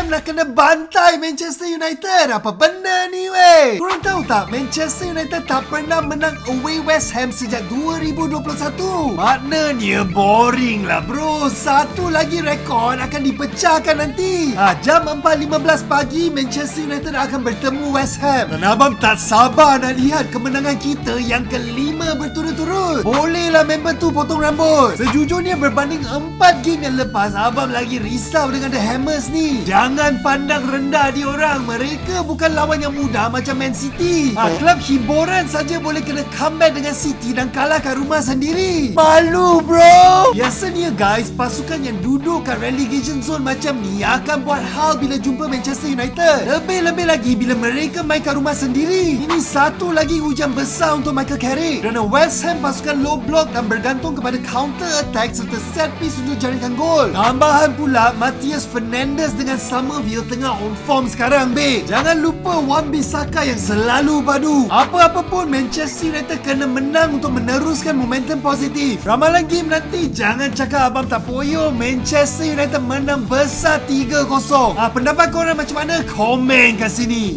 Man nak kena bantai Manchester United. Apa benda ni weh? Korang tahu tak, Manchester United tak pernah menang away West Ham sejak 2021. Maknanya boring lah bro. Satu lagi rekod akan dipecahkan nanti. Jam 4.15 pagi Manchester United akan bertemu West Ham. Dan abang tak sabar nak lihat kemenangan kita yang kelima berturut-turut. Bolehlah member tu potong rambut. Sejujurnya berbanding 4 game yang lepas, abang lagi risau dengan The Hammers ni. Jangan pandang rendah diorang. Mereka bukan lawan yang mudah macam Man City. Klub hiburan saja boleh kena comeback dengan City dan kalah kat rumah sendiri. Malu bro. Biasanya guys, pasukan yang duduk kat relegation zone macam ni akan buat hal bila jumpa Manchester United. Lebih-lebih lagi bila mereka main kat rumah sendiri. Ini satu lagi hujan besar untuk Michael Carrick. Kerana West Ham pasukan low block dan bergantung kepada counter attack serta set piece untuk jaringkan gol. Tambahan pula, Matthias Fernandes dengan Summerville tengah on form sekarang be. Jangan lupa Wan-Bissaka yang selalu padu. Apa-apa pun Manchester United kena menang untuk meneruskan momentum positif. Ramalan game nanti jangan cakap abang tak poyo. Manchester United menang besar 3-0. Pendapat korang macam mana? Komen kat sini.